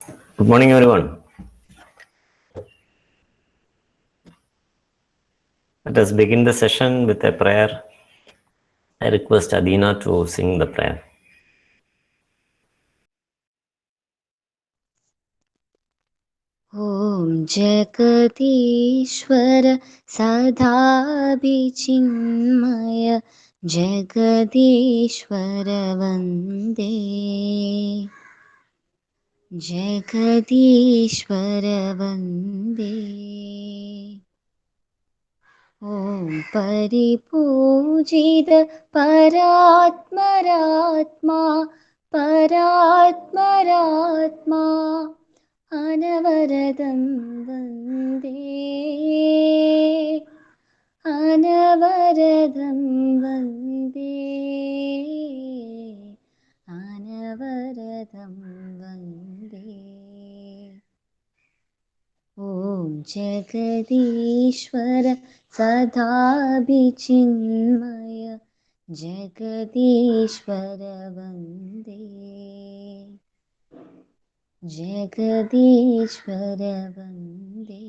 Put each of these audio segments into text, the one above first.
Good morning, everyone. Let us begin the session with a prayer. I request Adina to sing the prayer. ॐ जगदीश्वर सदाभिचिन्मय जगदीश्वर वन्दे जगदीश्वर वन्दे ॐ परिपूजित परात्मरात्मा परात्मरात्मा अनवरदं वन्दे अनवरदं वन्दे अनवरदं वन्दे ॐ जगदीश्वर सदाभिचिन्मय जगदीश्वर वन्दे जगदीश्वर वन्दे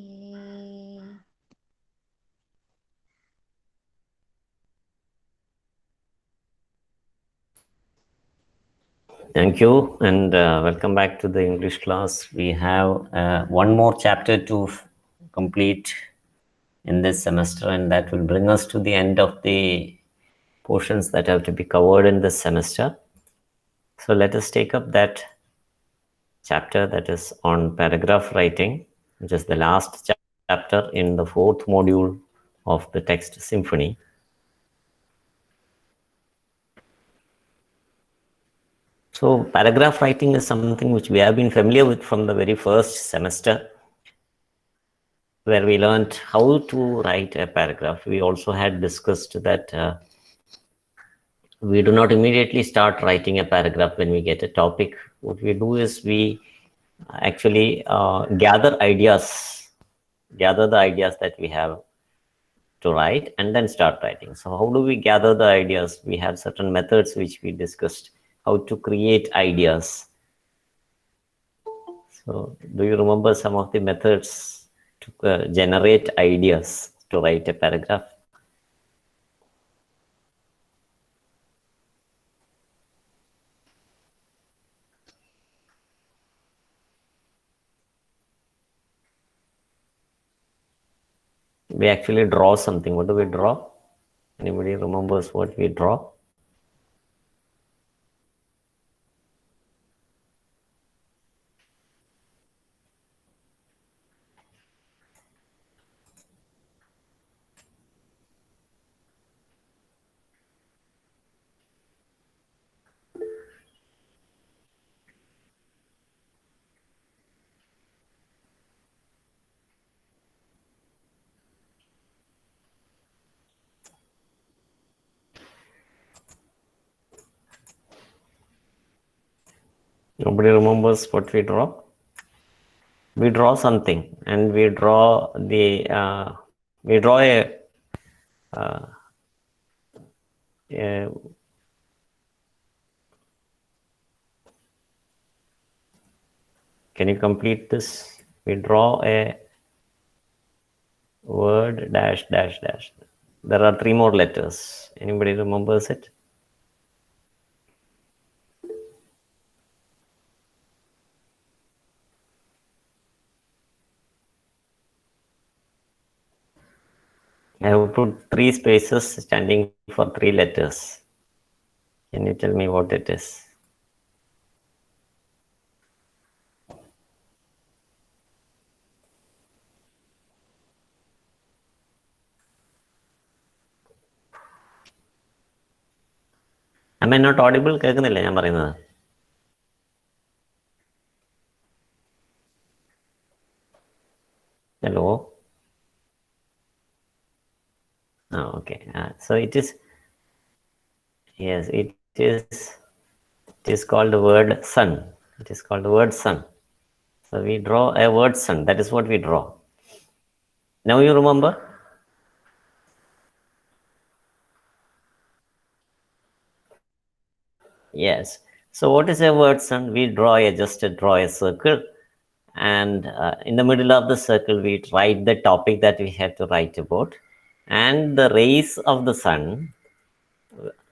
Thank you, and welcome back to the English class. We have one more chapter to complete in this semester, and that will bring us to the end of the portions that have to be covered in this semester. So let us take up that chapter that is on paragraph writing, which is the last chapter in the fourth module of the text Symphony. So paragraph writing is something which we have been familiar with from the very first semester, where we learned how to write a paragraph. We also had discussed that we do not immediately start writing a paragraph when we get a topic. What we do is we actually gather the ideas that we have to write and then start writing. So how do we gather the ideas? We have certain methods which we discussed, how to create ideas. So do you remember some of the methods to generate ideas to write a paragraph? We actually draw something. What do we draw? Anybody remembers what we draw? Nobody remembers what we draw? We draw something, and we draw uh, a can you complete this? We draw a word dash dash dash. There are 3 more letters. Anybody remembers it? I have put 3 spaces standing for 3 letters. Can you tell me what it is? Am I not audible? കേൾക്കുന്നില്ല ഞാൻ പറയുന്നത്? Hello? Okay. So it is, yes, it is called the word sun. It is called the word sun. So we draw a word sun. That is what we draw. Now you remember? Yes. So what is a word sun? We draw just draw a circle and in the middle of the circle we write the topic that we have to write about, and the rays of the sun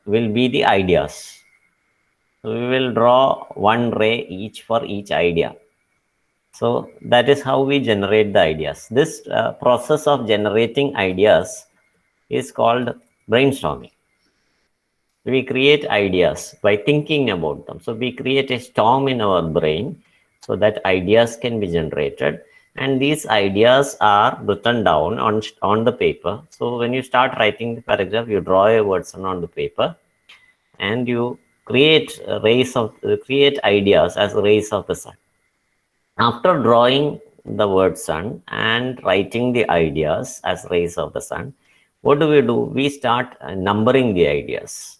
will be the ideas. So we will draw one ray each for each idea. So that is how we generate the ideas. This process of generating ideas is called brainstorming. We create ideas by thinking about them. So we create a storm in our brain so that ideas can be generated, and these ideas are written down on the paper. So when you start writing the paragraph, you draw a word on the paper, and you create ideas as rays of the sun. After drawing the word sun and writing the ideas as rays of the sun, what do? We start numbering the ideas.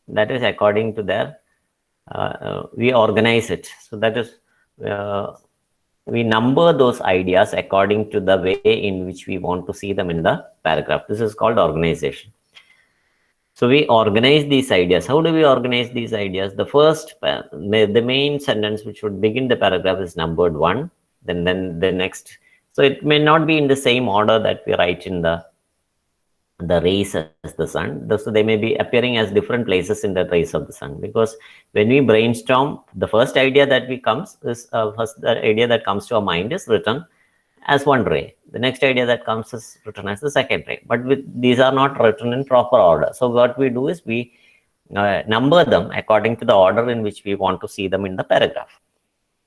That is according to their, we organize it. So that is, we number those ideas according to the way in which we want to see them in the paragraph. This is called organization. So we organize these ideas. How do we organize these ideas? The first, the main sentence which would begin the paragraph is numbered 1. Then the next. So it may not be in the same order that we write in the rays as the sun. So they may be appearing as different places in the rays of the sun, because when we brainstorm, the first idea that the idea that comes to our mind is written as one ray. The next idea that comes is written as the second ray. But these are not written in proper order. So what we do is we number them according to the order in which we want to see them in the paragraph.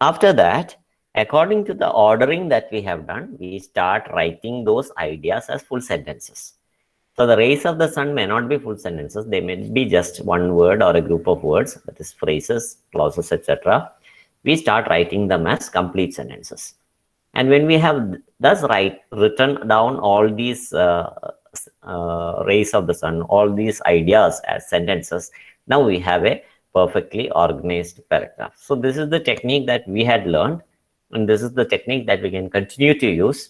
After that, according to the ordering that we have done, we start writing those ideas as full sentences. So the rays of the sun may not be full sentences. They may be just one word or a group of words, that is phrases, clauses, etc. We start writing them as complete sentences. And when we have thus written down all these rays of the sun, all these ideas as sentences, now we have a perfectly organized paragraph. So this is the technique that we had learned, and this is the technique that we can continue to use.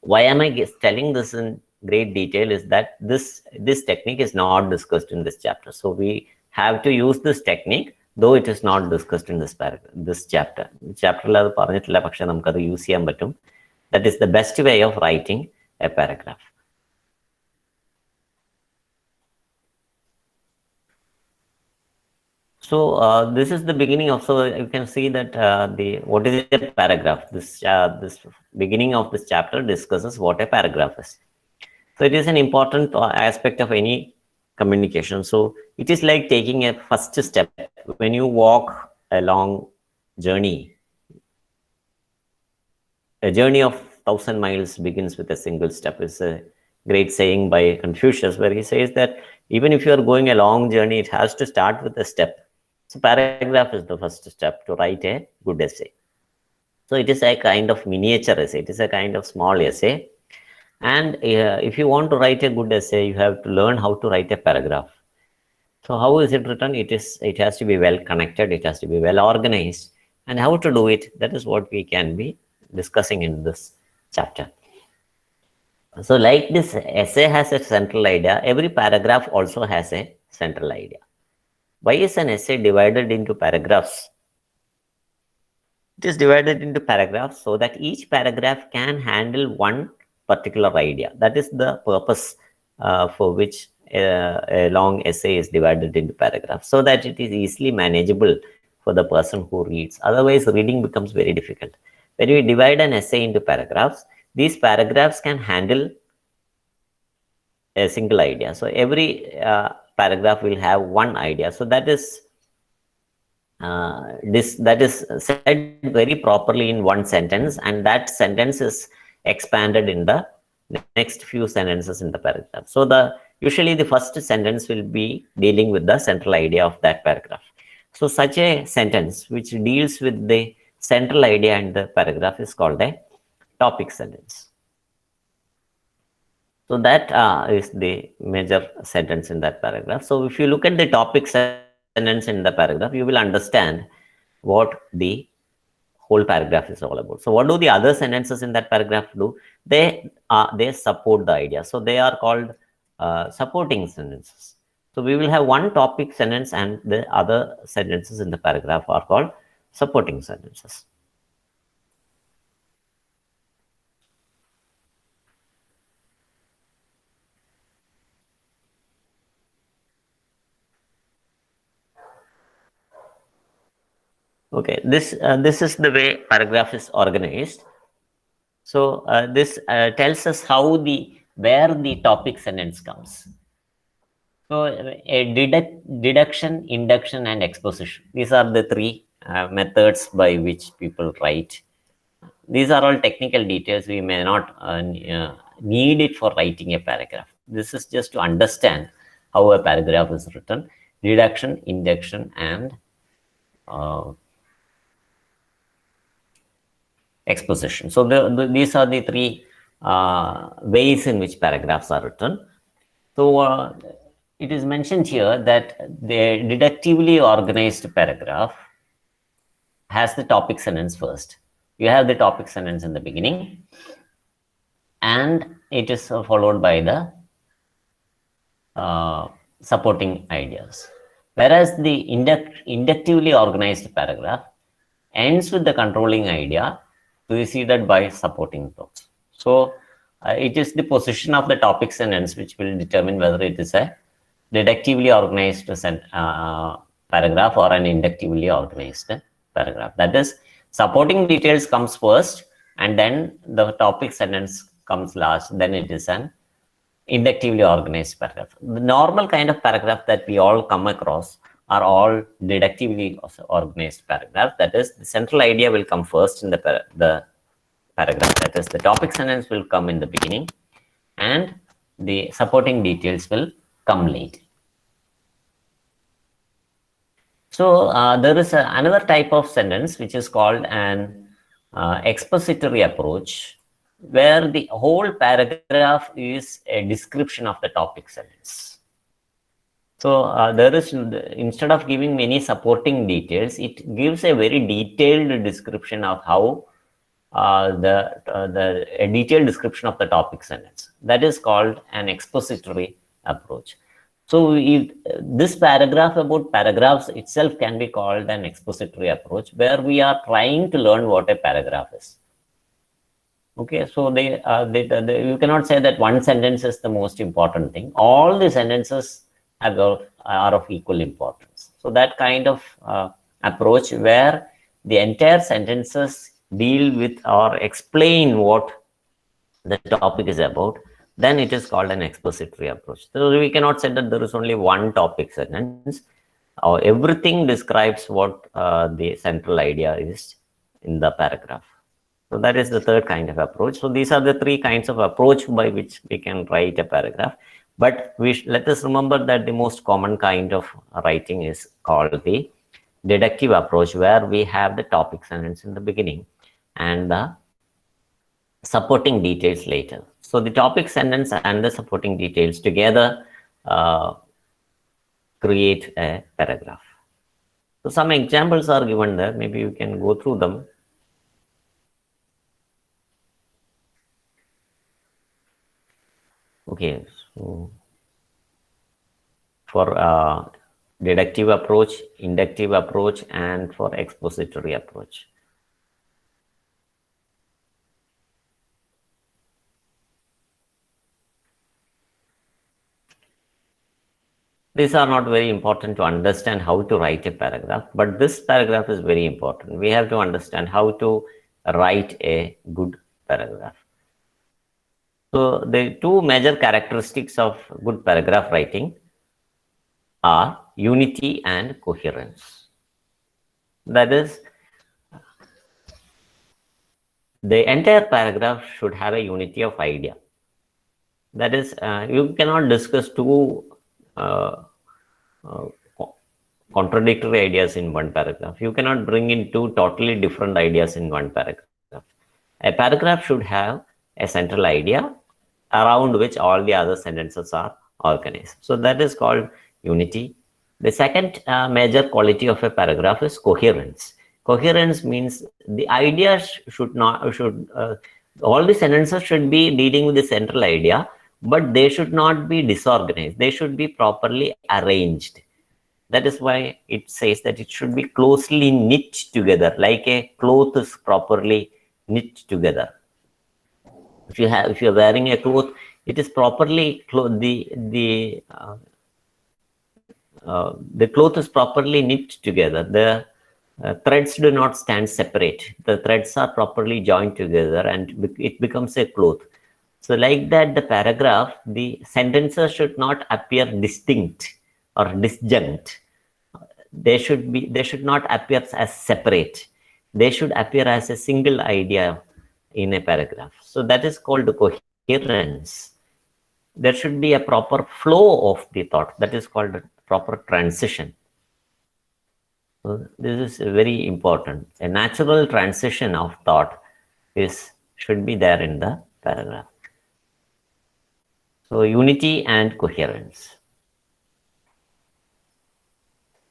Why am I telling this in great detail is that this technique is not discussed in this chapter. So we have to use this technique, though it is not discussed in this chapter. That is the best way of writing a paragraph. So this is the beginning of, so you can see that what is a paragraph? This beginning of this chapter discusses what a paragraph is. So it is an important aspect of any communication. So it is like taking a first step. When you walk a long journey, a journey of 1,000 miles begins with a single step is a great saying by Confucius, where he says that even if you are going a long journey, it has to start with a step. So paragraph is the first step to write a good essay. So it is a kind of miniature essay. It is a kind of small essay. And if you want to write a good essay, you have to learn how to write a paragraph. So how is it written? It has to be well connected. It has to be well organized. And how to do it, that is what we can be discussing in this chapter. So like this essay has a central idea, every paragraph also has a central idea. Why is an essay divided into paragraphs? It is divided into paragraphs so that each paragraph can handle one particular idea. That is the purpose for which a long essay is divided into paragraphs, so that it is easily manageable for the person who reads. Otherwise, reading becomes very difficult. When we divide an essay into paragraphs, these paragraphs can handle a single idea. So every paragraph will have one idea. So that is said very properly in one sentence, and that sentence is expanded in the next few sentences in the paragraph. So usually the first sentence will be dealing with the central idea of that paragraph. So such a sentence which deals with the central idea in the paragraph is called a topic sentence. So that is the major sentence in that paragraph. So if you look at the topic sentence in the paragraph, you will understand what the whole paragraph is all about. So what do the other sentences in that paragraph do? They support the idea. So they are called supporting sentences. So we will have one topic sentence, and the other sentences in the paragraph are called supporting sentences. Okay, this is the way paragraph is organized. So this tells us how where the topic sentence comes. So a deduction, induction, and exposition. These are the three methods by which people write. These are all technical details. We may not need it for writing a paragraph. This is just to understand how a paragraph is written. Deduction, induction, and exposition. So these are the three ways in which paragraphs are written. So it is mentioned here that the deductively organized paragraph has the topic sentence first. You have the topic sentence in the beginning, and it is followed by the supporting ideas. Whereas the inductively organized paragraph ends with the controlling idea preceded by supporting thoughts. So it is the position of the topic sentence which will determine whether it is a deductively organized paragraph or an inductively organized paragraph. That is, supporting details comes first, and then the topic sentence comes last. Then it is an inductively organized paragraph. The normal kind of paragraph that we all come across are all deductively organized paragraphs. That is, the central idea will come first in the paragraph. That is, the topic sentence will come in the beginning, and the supporting details will come late. So there is another type of sentence which is called an expository approach, where the whole paragraph is a description of the topic sentence. So there is, instead of giving many supporting details, it gives a very detailed description of how a detailed description of the topic sentence. That is called an expository approach. So this paragraph about paragraphs itself can be called an expository approach, where we are trying to learn what a paragraph is. Okay, so you cannot say that one sentence is the most important thing. All the sentences are of equal importance. So that kind of approach, where the entire sentences deal with or explain what the topic is about, then it is called an expository approach. So we cannot say that there is only one topic sentence. Everything describes what the central idea is in the paragraph. So that is the third kind of approach. So these are the three kinds of approach by which we can write a paragraph. But let us remember that the most common kind of writing is called the deductive approach, where we have the topic sentence in the beginning and the supporting details later. So the topic sentence and the supporting details together create a paragraph. So some examples are given there. Maybe you can go through them. Okay, so for deductive approach, inductive approach, and for expository approach. These are not very important to understand how to write a paragraph, but this paragraph is very important. We have to understand how to write a good paragraph. So the two major characteristics of good paragraph writing are unity and coherence. That is, the entire paragraph should have a unity of idea. That is, you cannot discuss two contradictory ideas in one paragraph. You cannot bring in two totally different ideas in one paragraph. A paragraph should have a central idea around which all the other sentences are organized. So that is called unity. The second major quality of a paragraph is coherence. Coherence means the ideas all the sentences should be dealing with the central idea, but they should not be disorganized. They should be properly arranged. That is why it says that it should be closely knit together, like a cloth is properly knit together. If you're wearing a cloth, it is properly the cloth is properly knit together. threads do not stand separate. The threads are properly joined together and it becomes a cloth. So like that, the paragraph, the sentences should not appear distinct or disjunct. They should not appear as separate. They should appear as a single idea in a paragraph. So that is called coherence. There should be a proper flow of the thought. That is called proper transition. So this is very important. A natural transition of thought should be there in the paragraph. So unity and coherence.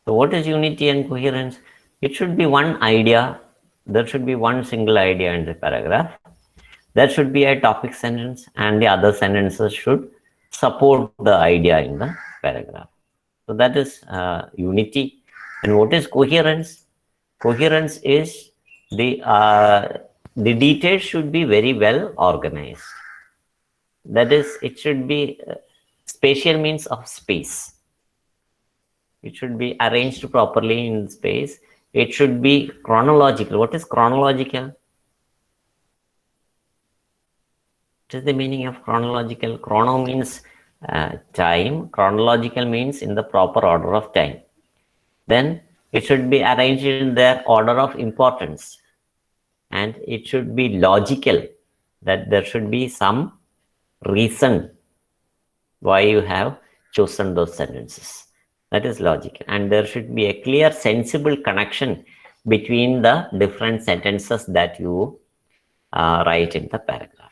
So what is unity and coherence? It should be one idea. There should be one single idea in the paragraph. There should be a topic sentence and the other sentences should support the idea in the paragraph. So that is unity. And what is coherence? Coherence is the details should be very well organized. That is, it should be spatial means of space. It should be arranged properly in space. It should be chronological. What is chronological? What is the meaning of chronological? Chrono means time. Chronological means in the proper order of time. Then it should be arranged in their order of importance. And it should be logical, that there should be some reason why you have chosen those sentences. That is logical. And there should be a clear, sensible connection between the different sentences that you write in the paragraph.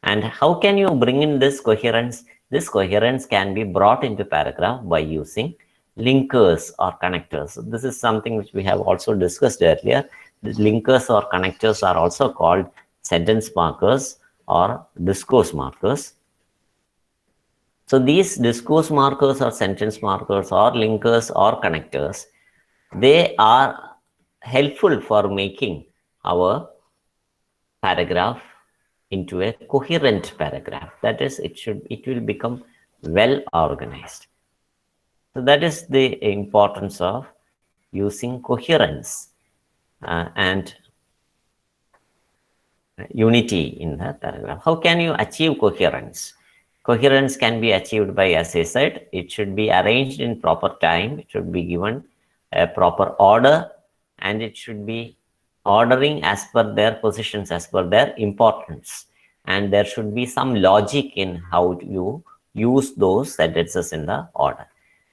And how can you bring in this coherence? This coherence can be brought into paragraph by using linkers or connectors. So this is something which we have also discussed earlier. These linkers or connectors are also called sentence markers or discourse markers. So these discourse markers or sentence markers or linkers or connectors, they are helpful for making our paragraph into a coherent paragraph. That is, it will become well organized. So that is the importance of using coherence and unity in the paragraph. How can you achieve coherence? Coherence can be achieved by, as I said, it should be arranged in proper time. It should be given a proper order, and it should be ordering as per their positions, as per their importance. And there should be some logic in how you use those sentences in the order.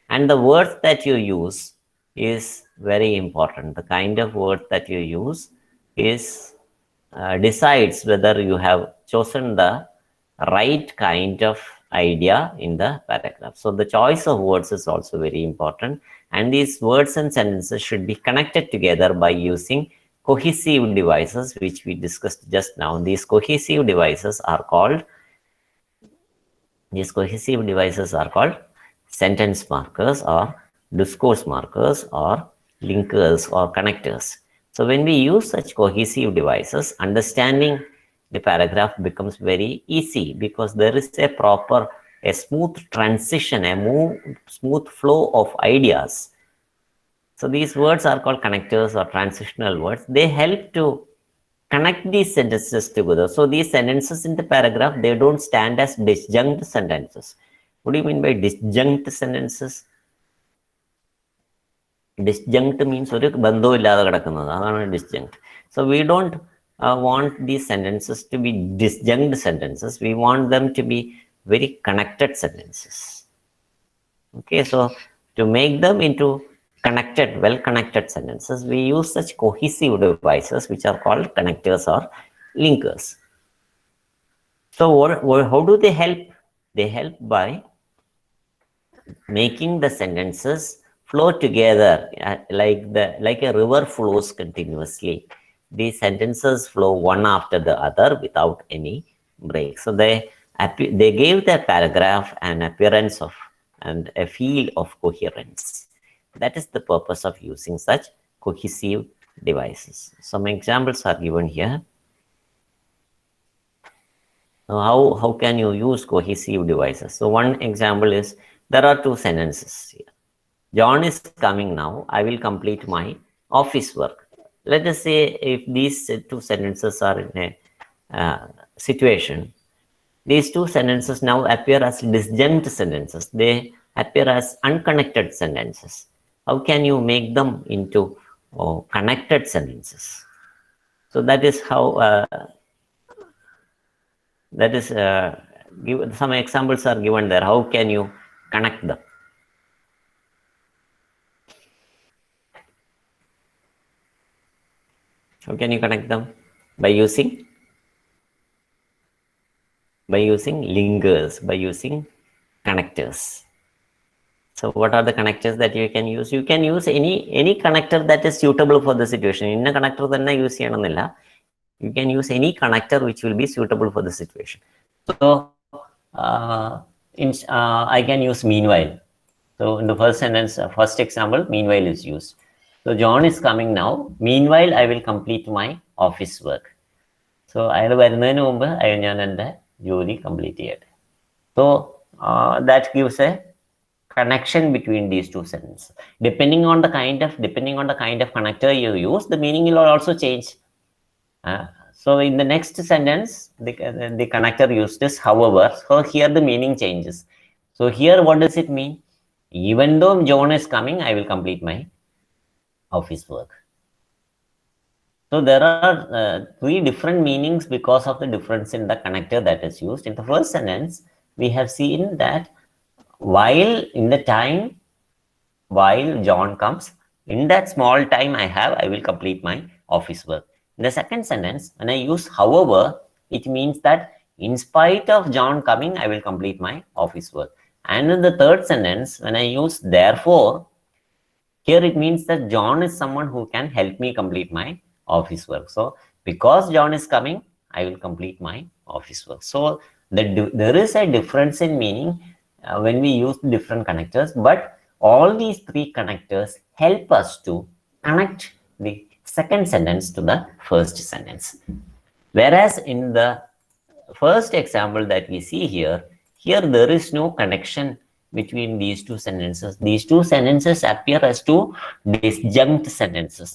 And the words that you use is very important. The kind of word that you use is decides whether you have chosen the right kind of idea in the paragraph. So the choice of words is also very important. And these words and sentences should be connected together by using cohesive devices, which we discussed just now. These cohesive devices are called sentence markers or discourse markers or linkers or connectors. So when we use such cohesive devices, understanding the paragraph becomes very easy because there is a smooth transition, smooth flow of ideas. So these words are called connectors or transitional words. They help to connect these sentences together. So these sentences in the paragraph, they don't stand as disjunct sentences. What do you mean by disjunct sentences? Disjunct means ഒരു ബന്ധവുമില്ലാതെ കിടക്കുന്നത്, അതാണ് disjunct. So we don't want these sentences to be disjunct sentences. We want them to be very connected sentences. Okay, so to make them into connected, well-connected sentences, we use such cohesive devices which are called connectors or linkers. So how do they help? They help by making the sentences flow together like a river flows continuously. These sentences flow one after the other without any break. So they gave the paragraph an appearance of and a feel of coherence. That is the purpose of using such cohesive devices. Some examples are given here. So how can you use cohesive devices? So one example is, there are two sentences here. John is coming now. I will complete my office work. Let us say if these two sentences are in a situation, these two sentences now appear as disjunct sentences. They appear as unconnected sentences. How can you make them into connected sentences? So that is how, that is, some examples are given there. How can you connect them? How can you connect them? By using linkers, by using connectors. So what are the connectors that you can use? You can use any connector that is suitable for the situation. In a connector തന്നെ use ചെയ്യണമെന്നില്ല. You can use any connector which will be suitable for the situation. So I can use meanwhile. So in the first sentence, first example, meanwhile is used. So John is coming now. Meanwhile, I will complete my office work. So അയാൾ വരുന്നതിന് മുമ്പ് ഞാൻ എൻ്റെ ജോലി complete ചെയ്യട്ടെ. So that gives a connection between these two sentences. Depending on the kind of connector you use, the meaning will also change. So in the next sentence, the connector used is however. So here the meaning changes. So here what does it mean? Even though John is coming, I will complete my office work. So there are three different meanings because of the difference in the connector that is used. In the first sentence, we have seen that while John comes, in that small time I will complete my office work. In the second sentence, when I use however, it means that in spite of John coming, I will complete my office work. And in the third sentence, when I use therefore, here it means that John is someone who can help me complete my office work. So because John is coming, I will complete my office work. So there is a difference in meaning when we use different connectors, but all these three connectors help us to connect the second sentence to the first sentence. Whereas in the first example that we see here there is no connection between these two sentences. These two sentences appear as two disjunct sentences.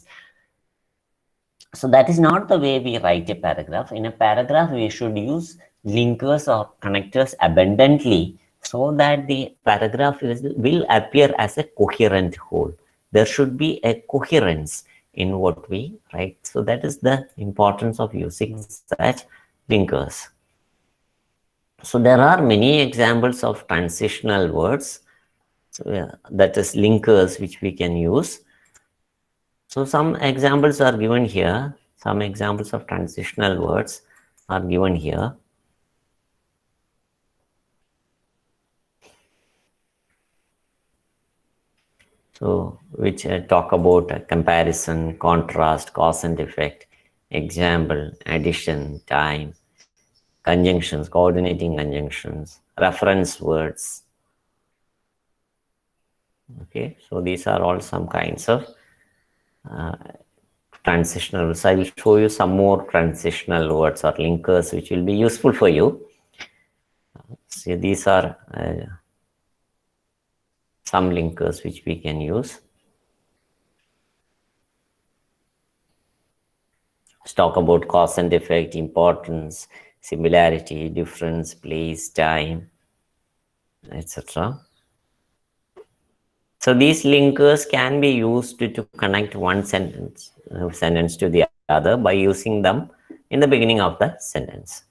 So that is not the way we write a paragraph. In a paragraph, we should use linkers or connectors abundantly so that the paragraph will appear as a coherent whole. There should be a coherence in what we write. So that is the importance of using such linkers. So there are many examples of transitional words, so that is linkers, which we can use. So some examples are given here. Some examples of transitional words are given here. So which talk about comparison, contrast, cause and effect, example, addition, time, conjunctions, coordinating conjunctions, reference words. Okay, so these are all some kinds of transitional words. I will show you some more transitional words or linkers which will be useful for you. See, these are some linkers which we can use. Let's talk about cause and effect, importance, similarity, difference, place, time, etc. So these linkers can be used to connect one sentence to the other by using them in the beginning of the sentence.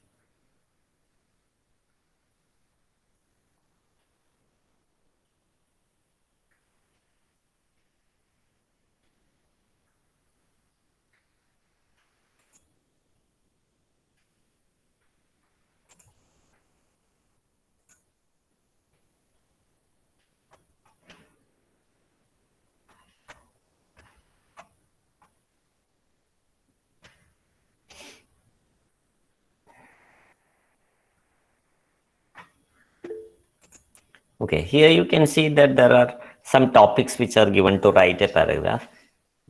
Okay, here you can see that there are some topics which are given to write a paragraph.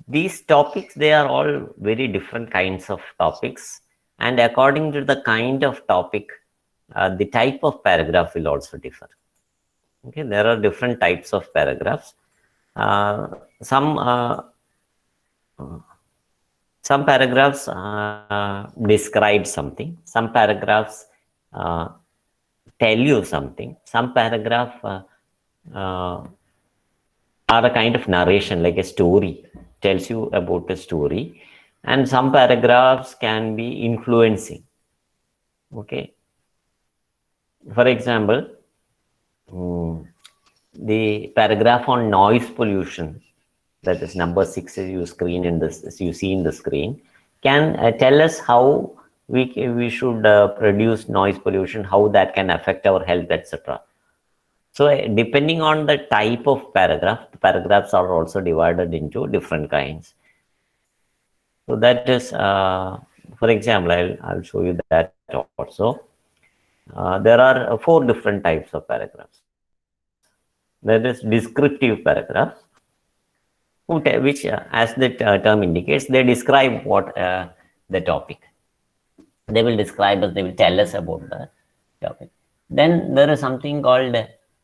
These topics, they are all very different kinds of topics, and according to the kind of topic, the type of paragraph will also differ. Okay, there are different types of paragraphs. Some some paragraphs describe something, some paragraphs uh, tell you something, some paragraph uh, are a kind of narration, like a story, tells you about a story, and some paragraphs can be influencing. Okay, for example, the paragraph on noise pollution, that is number 6, as you see in the screen, can tell us how we should produce noise pollution, how that can affect our health, etc. So depending on the type of paragraph, the paragraphs are also divided into different kinds. So that is, for example, I'll show you that also. There are 4 different types of paragraphs. There is descriptive paragraphs, which, as the term indicates, they describe what the topic. They will describe us, they will tell us about the topic. Then there is something called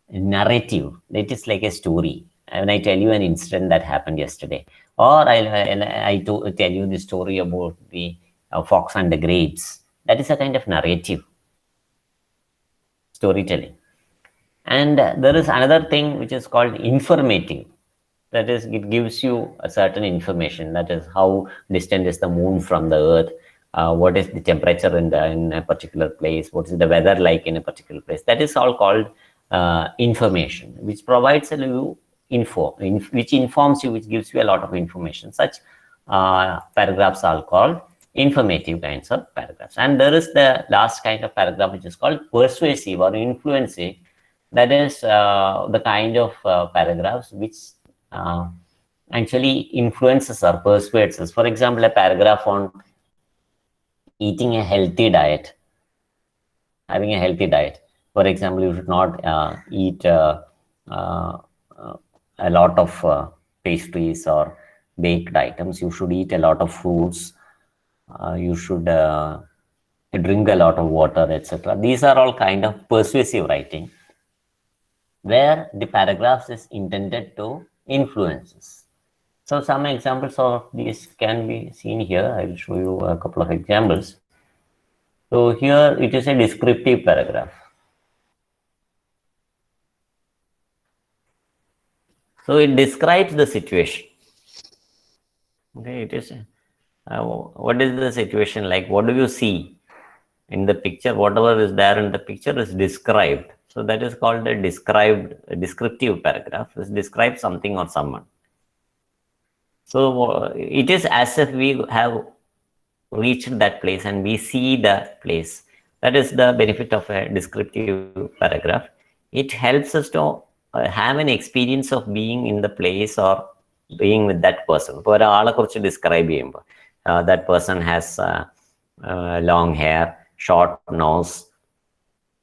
narrative. It is like a story. When I tell you an incident that happened yesterday, or I tell you the story about the fox and the grapes, that is a kind of narrative storytelling. And there is another thing which is called informative. That is, it gives you a certain information. That is, how distant is the moon from the earth, what is the temperature in a particular place, what is the weather like in a particular place. That is all called information, which provides you which informs you, which gives you a lot of information. Such paragraphs are called informative kinds of paragraphs. And there is the last kind of paragraph, which is called persuasive or influencing. That is the kind of paragraphs which actually influences or persuades us. For example, a paragraph on eating a healthy diet, having a healthy diet. For example, you should not eat a lot of pastries or baked items. You should eat a lot of fruits. You should drink a lot of water, etc. These are all kind of persuasive writing, where the paragraphs is intended to influence us. So some examples of these can be seen here. I will show you a couple of examples. So here it is a descriptive paragraph. So it describes the situation. Okay, it is what is the situation like? What do you see in the picture? Whatever is there in the picture is described. So that is called a descriptive paragraph. It describes something or someone. So it is as if we have reached that place and we see the place. That is the benefit of a descriptive paragraph. It helps us to have an experience of being in the place or being with that person. For describe that person has long hair, short nose,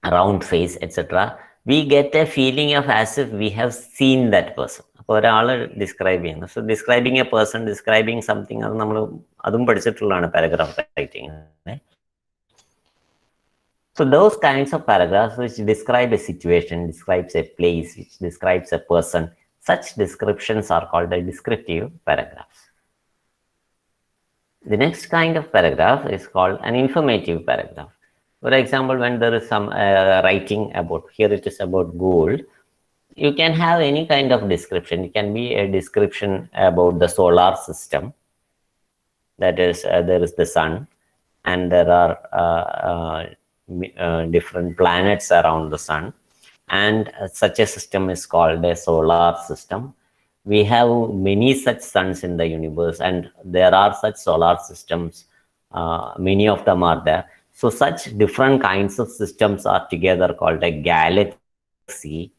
round face, etc. We get a feeling of as if we have seen that person. Describing. So describing a person, describing something, paragraph writing. So those kinds of paragraphs which describe a situation, describes a place, which describes a person, such descriptions are called the descriptive paragraphs. The next kind of paragraph is called an informative paragraph. For example, when there is some writing about, here it is about gold, you can have any kind of description. It can be a description about the solar system. That is, there is the sun, and there are different planets around the sun, and such a system is called a solar system. We have many such suns in the universe, and there are such solar systems. Many of them are there. So such different kinds of systems are together called a galaxy.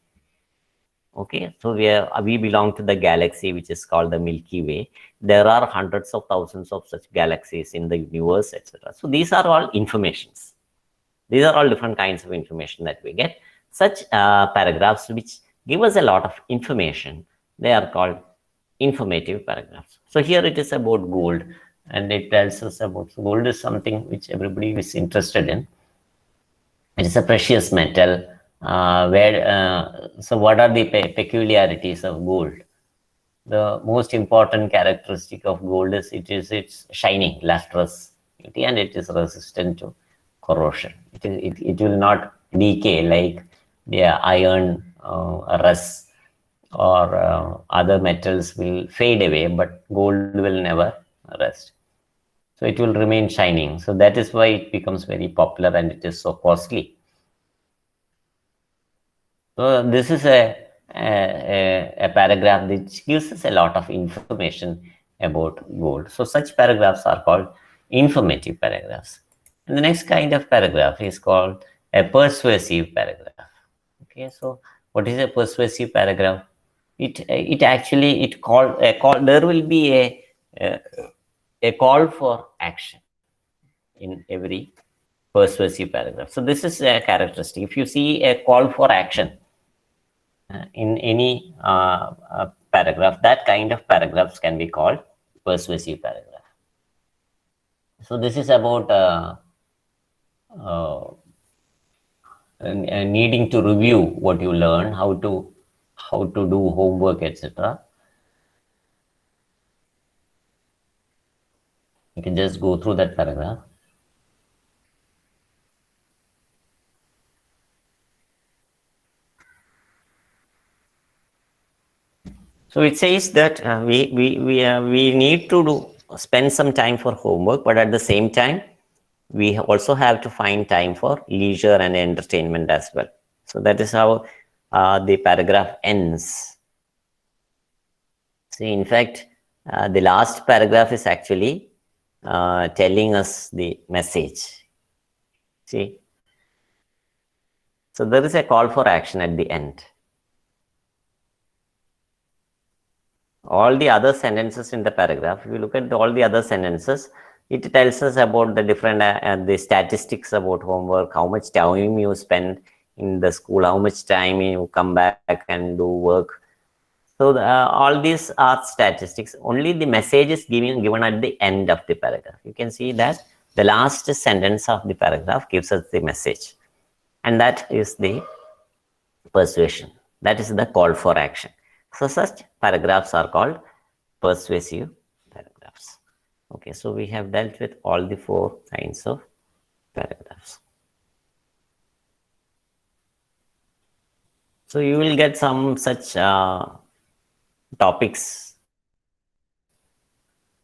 Okay, so we belong to the galaxy which is called the Milky Way. There are hundreds of thousands of such galaxies in the universe, etc. So these are all informations. These are all different kinds of information that we get. Such paragraphs which give us a lot of information, they are called informative paragraphs. So here it is about gold, and it tells us about gold is something which everybody is interested in. It is a precious metal. So what are the peculiarities of gold? The most important characteristic of gold is its shining, lustrous beauty, and it is resistant to corrosion. It will not decay like the iron, rust, or other metals will fade away, but gold will never rust. So it will remain shining. So that is why it becomes very popular and it is so costly. So this is a paragraph which gives us a lot of information about gold. So such paragraphs are called informative paragraphs. And the next kind of paragraph is called a persuasive paragraph. Okay, so what is a persuasive paragraph? It actually it call a call. There will be a, a call for action in every persuasive paragraph. So this is a characteristic. If you see a call for action in any paragraph, that kind of paragraphs can be called persuasive paragraph. So this is about uh, needing to review what you learn, how to do homework, etc. You can just go through that paragraph. So it says that we need to spend some time for homework, but at the same time, we also have to find time for leisure and entertainment as well. So that is how the paragraph ends. See, in fact, the last paragraph is actually telling us the message. See, so there is a call for action at the end. All the other sentences in the paragraph, if you look at all the other sentences, it tells us about the different the statistics about homework, how much time you spend in the school, how much time you come back and do work. So all these are statistics. Only the message is given at the end of the paragraph. You can see that the last sentence of the paragraph gives us the message, and that is the persuasion. That is the call for action. So such paragraphs are called persuasive paragraphs. Okay, so we have dealt with all the four kinds of paragraphs. So you will get some such topics.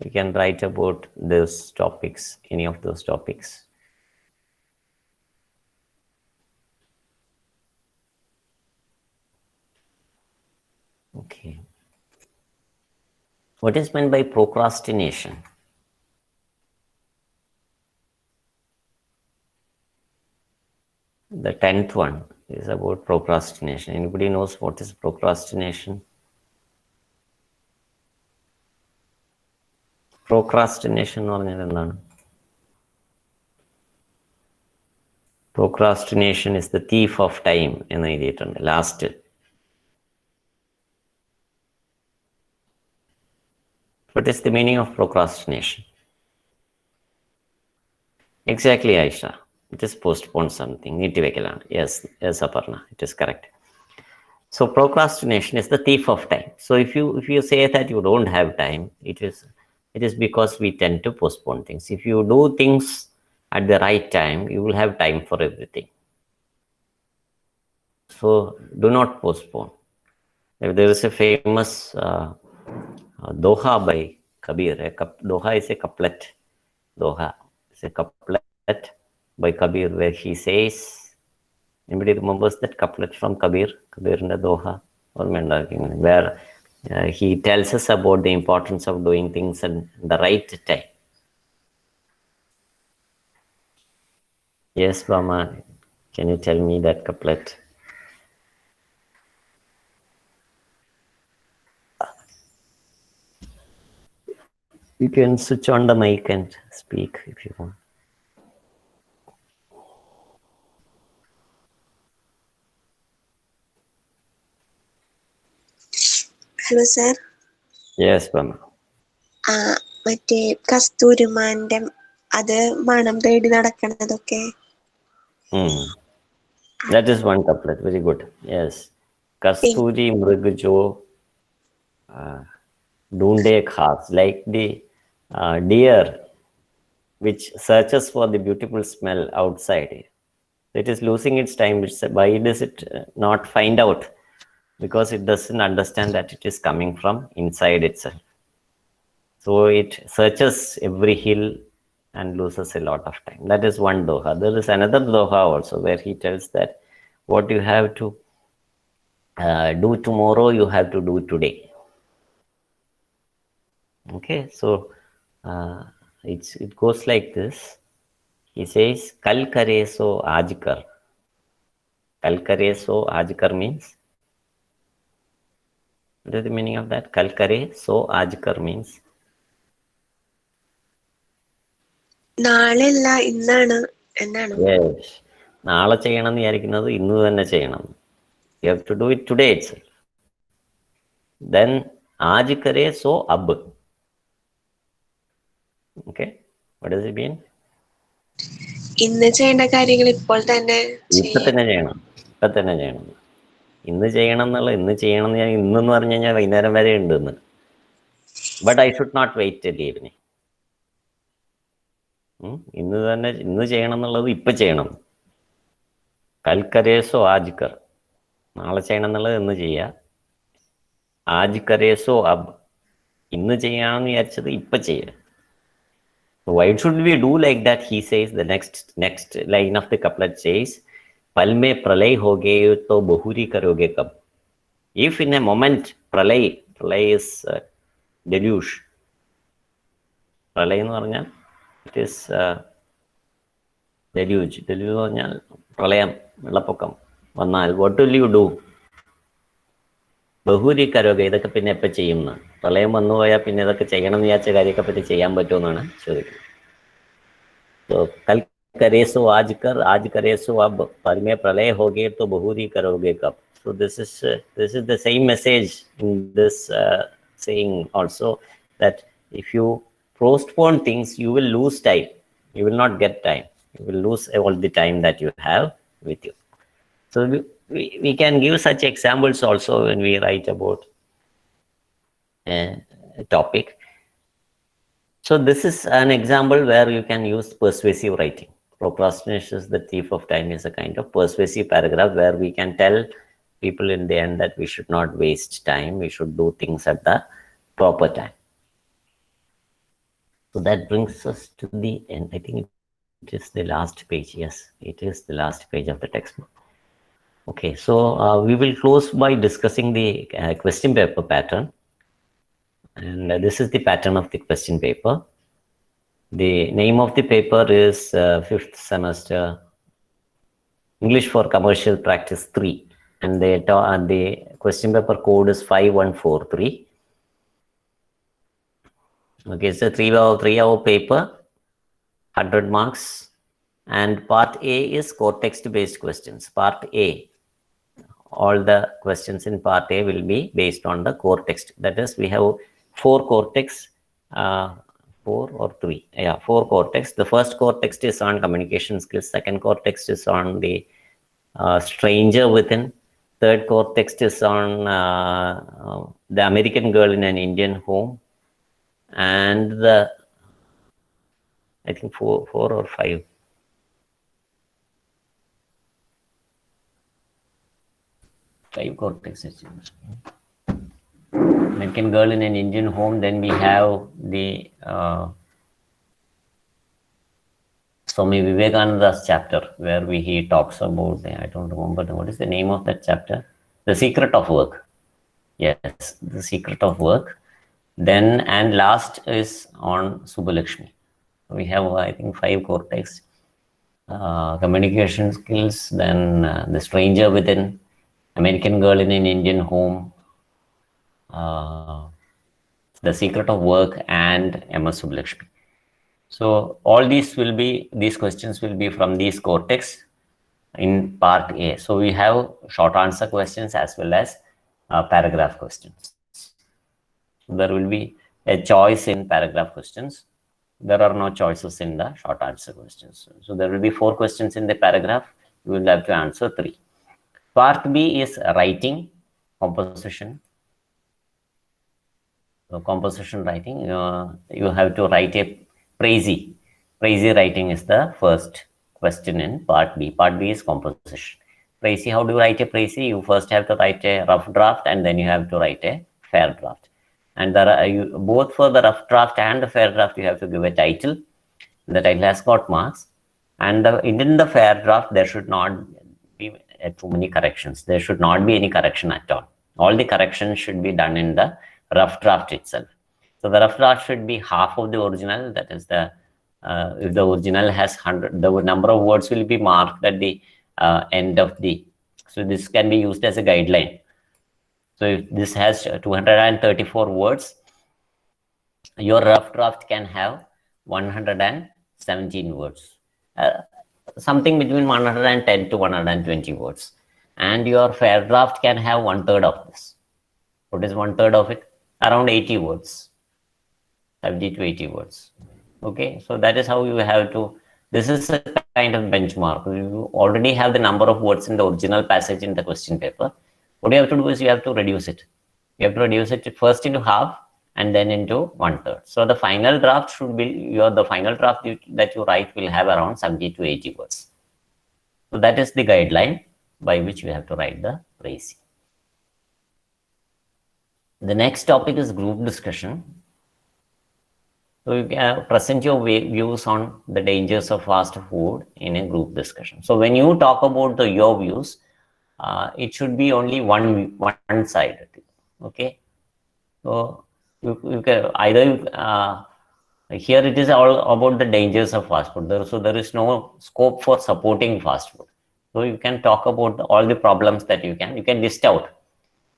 You can write about those topics, any of those topics. Okay. What is meant by procrastination? The 10th one is about procrastination. Anybody knows what is procrastination? Procrastination എന്ന് പറഞ്ഞാൽ എന്താണ്? Procrastination is the thief of time എന്ന് എഴുതിയിട്ടുണ്ട് last. What is the meaning of procrastination? Exactly, Aisha. It is postpone something. നീട്ടിവെക്കലാണ്. Yes, Aparna. It is correct. So procrastination is the thief of time. So if you say that you don't have time, it is because we tend to postpone things. If you do things at the right time, you will have time for everything. So do not postpone. There is a famous Doha by Kabir. Doha is a couplet. Doha is a couplet by Kabir where he says, anybody remembers that couplet from Kabir? Kabir in the Doha, where he tells us about the importance of doing things at the right time. Yes, Bama, can you tell me that couplet? You can switch on the mic and speak if you want. Hello sir. Yes, Bama. മറ്റേ കസ്തൂരിമാന്റെ അത് മണം തേടി നടക്കണതൊക്കെ. That is one couplet. Very good. Yes. Kasturi Mrigjo Doonde khas, like the deer which searches for the beautiful smell outside. It is losing its time. Why does it not find out? Because it doesn't understand that it is coming from inside itself. So it searches every hill and loses a lot of time. That is one doha. There is another doha also where he tells that what you have to do tomorrow, you have to do today. Okay, so it goes like this. He says, Kal kare so aaj kar. Kal kare so aaj kar means, what is the meaning of that? Kal kare so aaj kar means, നാളെയല്ല ഇന്നാണ് എന്നാണ്. yes, നാളെ ചെയ്യണം എന്ന് വിചാരിക്കുന്നത് ഇന്ന് തന്നെ ചെയ്യണം. You have to do it today itself. Then aaj kare so ab. Okay, what does it mean? ഇന്ന് ചെയ്യേണ്ട കാര്യങ്ങൾ ഇപ്പോൾ തന്നെ ഇപ്പൊ തന്നെ ചെയ്യണം. ഇപ്പൊ തന്നെ ചെയ്യണം. ഇന്ന് ചെയ്യണം എന്നുള്ള ഇന്ന് ചെയ്യണം എന്ന് ഞാൻ ഇന്നെന്ന് പറഞ്ഞു കഴിഞ്ഞാൽ വൈകുന്നേരം വരെ ഉണ്ട് ഇന്ന്. But I should not wait till evening. ഇന്ന് തന്നെ ഇന്ന് ചെയ്യണം എന്നുള്ളത് ഇപ്പൊ ചെയ്യണം. കൽക്കരേസോ ആജ്കർ, നാളെ ചെയ്യണം എന്നുള്ളത് ഇന്ന് ചെയ്യുക. ആജ്കരേസോ അബ്, ഇന്ന് ചെയ്യാമെന്ന് വിചാരിച്ചത് ഇപ്പൊ ചെയ്യുക. Why should we do like that? He says, the next line of the couplet says, Pal mein pralay ho gaye to bahuri karoge kab. If in a moment pralay is deluge. Pralay എന്ന് പറഞ്ഞാൽ it is deluge. Deluge എന്ന് പറഞ്ഞാൽ പ്രളയം, വെള്ളപ്പൊക്കം വന്നാൽ what will you do? ബഹൂരി കരോഗ, ഇതൊക്കെ പിന്നെ എപ്പോൾ ചെയ്യുമെന്ന്. പ്രളയം വന്നു പോയാൽ പിന്നെ ഇതൊക്കെ ചെയ്യണം എന്ന് വിചാരിച്ച കാര്യമൊക്കെ പറ്റി ചെയ്യാൻ പറ്റുമെന്നാണ് ചോദിക്കുന്നത്. So, कल करे सो आज करे सो अब, पर में प्रलय होगे तो बहुरी करोगे कब. So this is the same message in this saying also, that if you postpone things, you will lose time. You will not get time. You will lose all the time that you have with you. So we can give such examples also when we write about a topic. So this is an example where you can use persuasive writing. Procrastination is the thief of time is a kind of persuasive paragraph where we can tell people in the end that we should not waste time. We should do things at the proper time. So that brings us to the end. I think it is the last page. Yes, it is the last page of the textbook. Okay, so we will close by discussing the question paper pattern. And this is the pattern of the question paper. The name of the paper is 5th semester English for Commercial Practice 3. And the question paper code is 5143. Okay, it's a 3-hour paper, 100 marks. And part A is cortex-based questions. Part A, all the questions in part A will be based on the core text. That is, we have 4 core texts, 4 or 3. Yeah, 4 core texts. The first core text is on communication skills. Second core text is on the stranger within. Third core text is on the American girl in an Indian home. And the, I think 4 or 5. Five core texts. American girl in an Indian home. Then we have the Swami Vivekananda's chapter where he talks about, I don't remember, what is the name of that chapter? The Secret of Work. Yes, The Secret of Work. Then, and last is on Subbalakshmi. We have, I think, 5 core texts. Communication skills, then the stranger within, American girl in an Indian home, the Secret of Work, and MS Subbalakshmi. So all these questions will be from these core texts in part A. So we have short answer questions as well as paragraph questions. There will be a choice in paragraph questions. There are no choices in the short answer questions. So there will be 4 questions in the paragraph. You will have to answer 3. Part B is writing, composition. composition writing, you have to write a praise. Praise writing is the first question in part B. Part B is composition. Praise, how do you write a praise? You first have to write a rough draft and then you have to write a fair draft. And both for the rough draft and the fair draft, you have to give a title. The title has got marks. And in the fair draft, there should not be too many corrections. There should not be any correction at all. All the corrections should be done in the rough draft itself. So the rough draft should be half of the original. That is if the original has 100, the number of words will be marked at the end of the. So this can be used as a guideline. So if this has 234 words, your rough draft can have 117 words. Something between 110 to 120 words. And your fair draft can have 1/3 of this. What is 1/3 of it? Around 80 words. 70 to 80 words. Okay, so that is how you have to. This is a kind of benchmark. You already have the number of words in the original passage in the question paper. What you have to do is you have to reduce it. You have to reduce it first into half and then into 1/3. So the final draft should be the final draft that you write will have around 70 to 80 words. So that is the guideline by which you have to write the praise. The next topic is group discussion. So you can present your views on the dangers of fast food in a group discussion. So when you talk about your views, it should be only one sided. Okay. So you can either here it is all about the dangers of fast food. So there is no scope for supporting fast food. So you can talk about all the problems that you can list out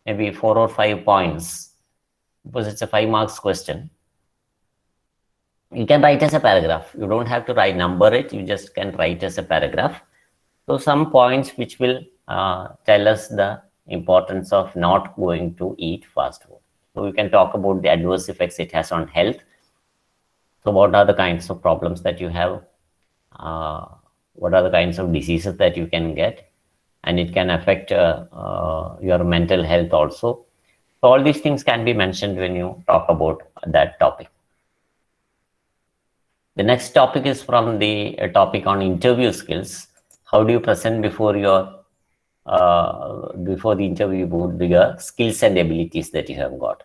maybe 4 or 5 points because it's a 5 marks question. You can write as a paragraph. You don't have to number it. You just can write as a paragraph. So some points which will tell us the importance of not going to eat fast food. So we can talk about the adverse effects it has on health. So what are the kinds of problems that you have? What are the kinds of diseases that you can get? And it can affect your mental health also. So all these things can be mentioned when you talk about that topic. The next topic is from the topic on interview skills. How do you present before before the interview board your skills and abilities that you have got?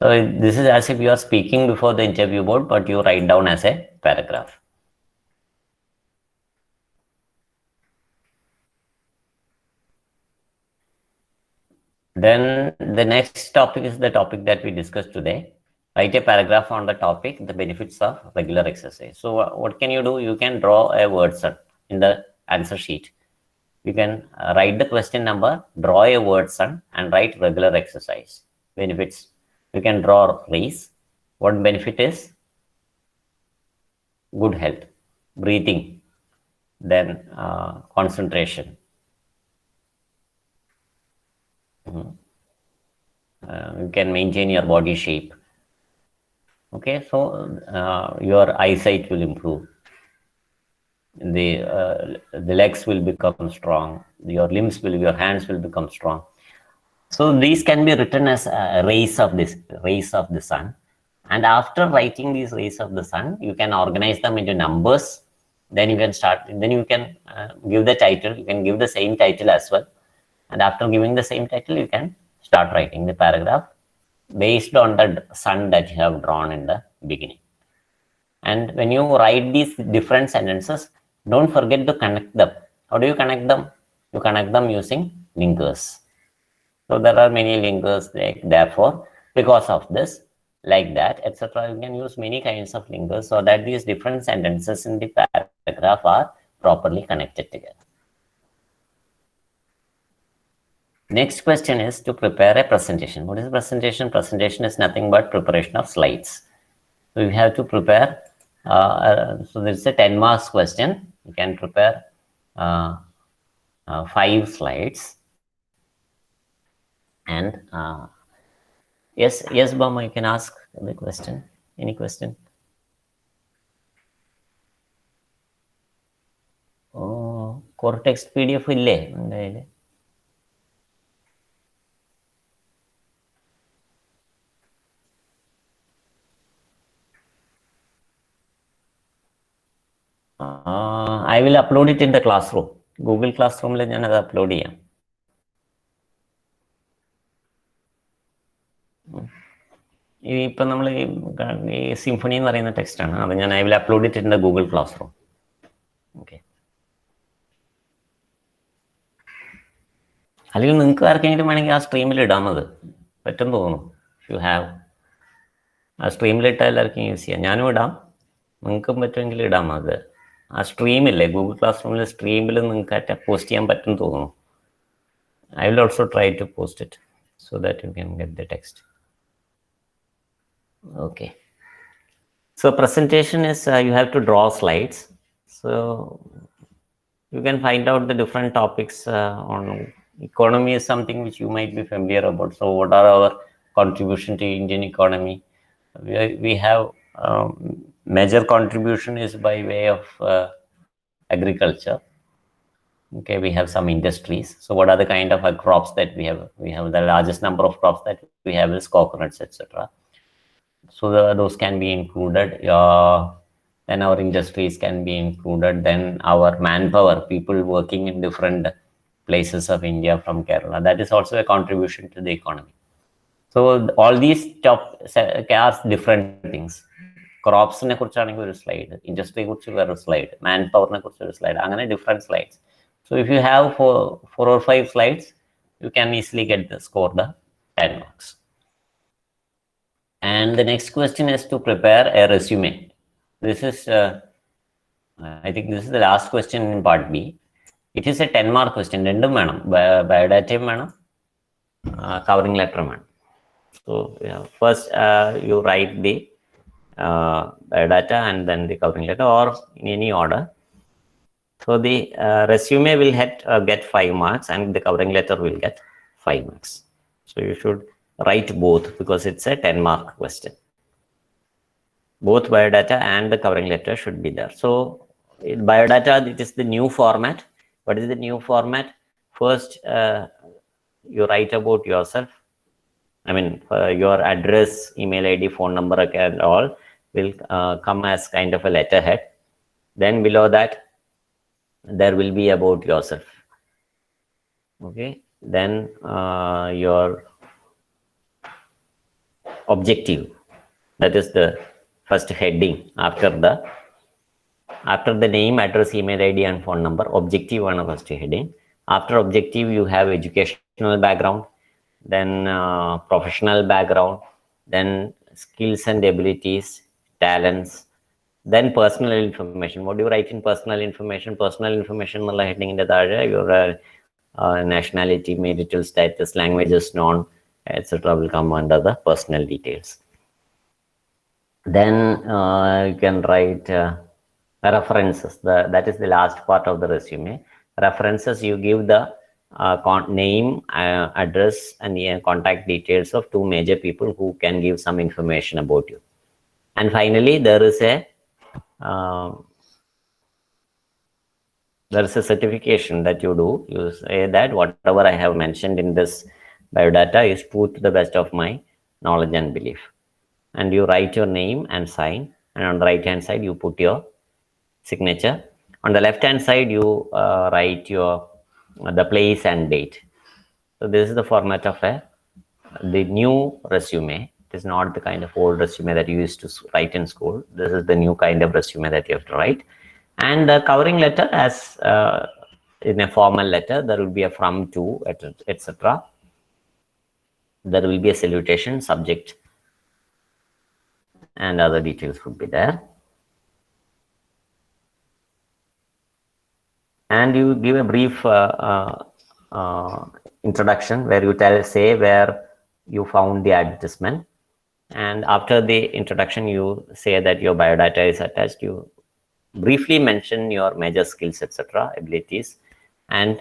So this is as if you are speaking before the interview board, but you write down as a paragraph. Then the next topic is the topic that we discussed today. Write a paragraph on the topic, the benefits of regular exercise. So what can you do? You can draw a word set in the answer sheet. You can write the question number, draw a word sun, and write regular exercise. Benefits. You can draw race. What benefit is? Good health, breathing, then concentration. You can maintain your body shape. Okay, so your eyesight will improve. The legs will become strong. Your hands will become strong. So these can be written as rays of the sun. And after writing these rays of the sun, you can organize them into numbers. Then you can start. Then you can give the title. You can give the same title as well. And after giving the same title, you can start writing the paragraph based on the sun that you have drawn in the beginning. And when you write these different sentences, don't forget to connect them. How do you connect them? You connect them using linkers. So there are many linkers like therefore, because of this, like that, etc. You can use many kinds of linkers so that these different sentences in the paragraph are properly connected together. Next question is to prepare a presentation. What is presentation? Presentation is nothing but preparation of slides. So you have to prepare. So there's a 10 marks question. You can prepare 5 slides. And yes, Bama, you can ask the question. Any question? Oh, cortex PDF ഇല്ലേ? I will upload it in the classroom. Google Classroom I will upload it. ഇപ്പം നമ്മൾ ഈ symphony എന്ന് പറയുന്ന ടെക്സ്റ്റാണ്, അത് ഞാൻ I will upload it in the Google class room. Okay, അല്ലെങ്കിൽ നിങ്ങൾക്ക് ആർക്കെങ്കിലും വേണമെങ്കിൽ ആ സ്ട്രീമിൽ ഇടാമത് പറ്റും തോന്നുന്നു. യു ഹാവ് ആ സ്ട്രീമിലിട്ടാൽ എല്ലാവർക്കും യൂസ് ചെയ്യാം. ഞാനും ഇടാം, നിങ്ങൾക്കും പറ്റുമെങ്കിൽ ഇടാം. അത് ആ സ്ട്രീമില്ലേ ഗൂഗിൾ ക്ലാസ് റൂമിൽ സ്ട്രീമിൽ നിങ്ങൾക്ക് പോസ്റ്റ് ചെയ്യാൻ പറ്റും തോന്നുന്നു. I will also try to post it so that you can get the text. Okay, so presentation is you have to draw slides, so you can find out the different topics on economy is something which you might be familiar about. So what are our contribution to Indian economy? We have major contribution is by way of agriculture. Okay, we have some industries. So what are the kind of crops that we have? We have the largest number of crops that we have is coconuts, etc. So those can be included. Then our industries can be included. Then our manpower, people working in different places of India from Kerala, that is also a contribution to the economy. So all these are different things. ക്രോപ്സിനെ കുറിച്ചാണെങ്കിൽ ഒരു slide, ഇൻഡസ്ട്രിയെ കുറിച്ച് വേറൊരു slide, മാൻ പവറിനെ കുറിച്ച് ഒരു slide, അങ്ങനെ different slides. So if you have four or five slides, you can easily get the score the 10 marks. And the next question is to prepare a resume. This is, I think this is the last question in part B. It is a 10-mark question. Rendum venam, biodata venam, covering letter venam. So first you write the biodata and then the covering letter, or in any order. So the resume will get 5 marks and the covering letter will get 5 marks. So you should write both because it's a 10-mark question. Both biodata and the covering letter should be there. So in biodata, it is the new format. What is the new format? First, you write about yourself. I mean, your address, email ID, phone number, and all will come as kind of a letterhead. Then below that, there will be about yourself. Okay, then your objective, that is the first heading after the name, address, email ID and phone number. Objective one first heading. After objective you have educational background, then professional background, then skills and abilities, talents, then personal information. What do you write in personal information? Personal information ennulla heading inde thaazhe your nationality, marital status, languages known, etc. will come under the personal details. Then you can write references. That is the last part of the resume. References, you give the name, address and the contact details of 2 major people who can give some information about you. And finally there is a certification that you do. You say that whatever I have mentioned in this biodata is true to the best of my knowledge and belief. And you write your name and sign, and on the right hand side you put your signature. On the left hand side you write your the place and date. So this is the format of the new resume. It is not the kind of old resume that you used to write in school. This is the new kind of resume that you have to write. And the covering letter, as in a formal letter, there will be a from, to, etc. There will be a salutation, subject, and other details would be there. And you give a brief introduction where you say where you found the advertisement. And after the introduction, you say that your biodata is attached. You briefly mention your major skills, etc., abilities, and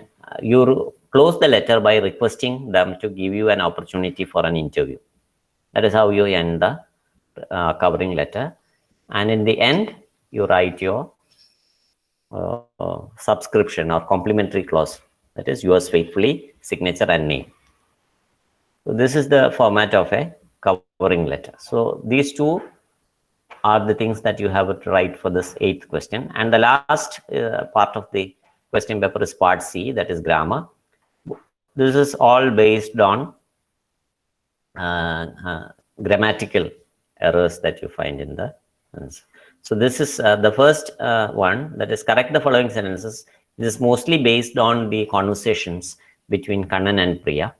you close the letter by requesting them to give you an opportunity for an interview. That is how you end the covering letter. And in the end, you write your subscription or complimentary clause. That is yours faithfully, signature and name. So this is the format of a covering letter. So these 2 are the things that you have to write for this 8th question. And the last part of the question paper is part C, that is grammar. This is all based on grammatical errors that you find in the sentence. So this is the first one, that is correct the following sentences. This is mostly based on the conversations between Kannan and Priya.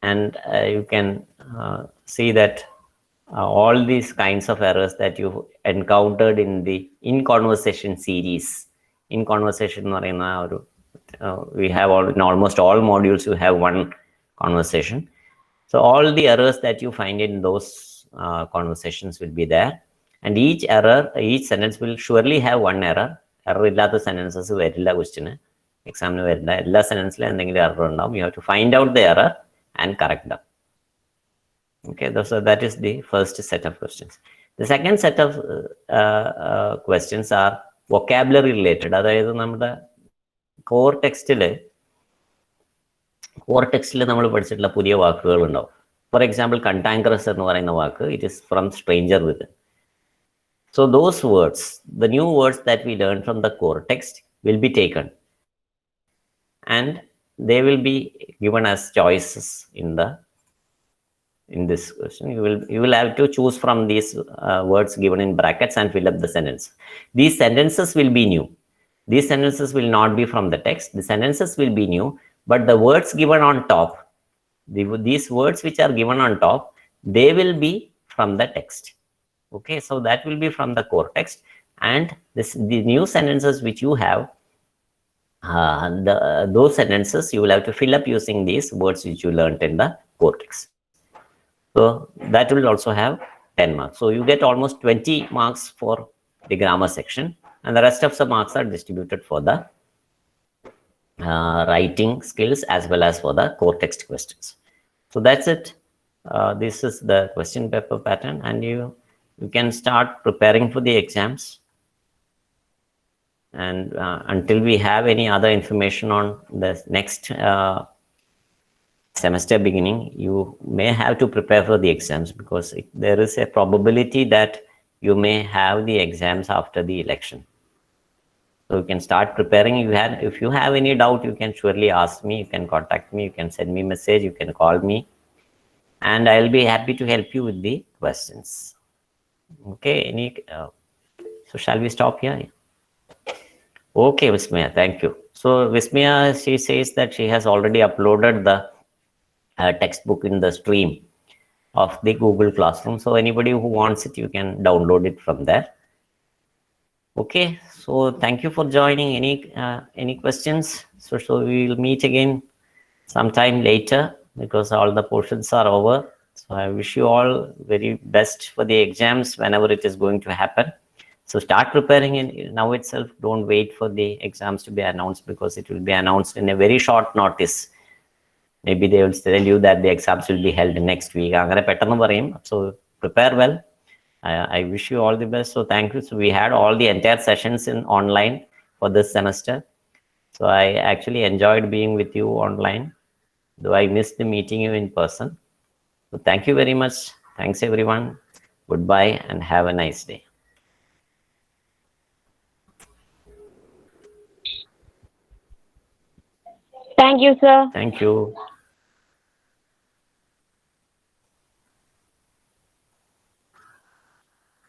And you can see that all these kinds of errors that you encountered in the in conversation series. In conversation, we have in almost all modules you have one conversation. So all the errors that you find in those conversations will be there, and each sentence will surely have one error. Error ഇല്ലാത്ത sentences വരില്ല question. Examine വരില്ല. എല്ലാ sentenceലും എന്തെങ്കിലും error ഉണ്ടാവും. You have to find out the error and correct them. Okay, so that is the first set of questions. The second set of questions are vocabulary related. അതായത് നമ്മുടെ core ടെക്സ്റ്റിൽ നമ്മൾ പഠിച്ചിട്ടുള്ള പുതിയ വാക്കുകൾ ഉണ്ടാവും. ഫോർ എക്സാമ്പിൾ കണ്ടാങ്കറസ് എന്ന് പറയുന്ന വാക്ക്, it is from stranger with. So those words, the new words that we learn from the core text will be taken and they will be given as choices in this question. You will have to choose from these words given in brackets and fill up the sentence. These sentences will be new. These sentences will not be from the text. The sentences will be new, but the words given on top, these words which are given on top, they will be from the text. Okay, so that will be from the core text, and the new sentences which you have, those sentences you will have to fill up using these words which you learned in the core text. So that will also have 10 marks. So you get almost 20 marks for the grammar section, and the rest of the marks are distributed for the writing skills as well as for the core text questions. So that's it. This is the question paper pattern, and you can start preparing for the exams. And until we have any other information on the next semester beginning, you may have to prepare for the exams, because there is a probability that you may have the exams after the election. So you can start preparing. If you have any doubt, you can surely ask me, you can contact me, you can send me a message, you can call me, and I'll be happy to help you with the questions. Okay, so shall we stop here? Okay, Vismaya, thank you. So Vismaya, she says that she has already uploaded the textbook in the stream of the Google Classroom. So anybody who wants it, you can download it from there. Okay, so thank you for joining. Any questions? So we will meet again sometime later, because all the portions are over. So I wish you all very best for the exams whenever it is going to happen. So start preparing now itself. Don't wait for the exams to be announced, because it will be announced in a very short notice. Maybe they will tell you that the exams will be held next week. So prepare well. I wish you all the best. So thank you. So we had all the entire sessions in online for this semester. So I actually enjoyed being with you online, though I missed the meeting you in person. So thank you very much. Thanks everyone. Goodbye and have a nice day. Thank you, sir. Thank you.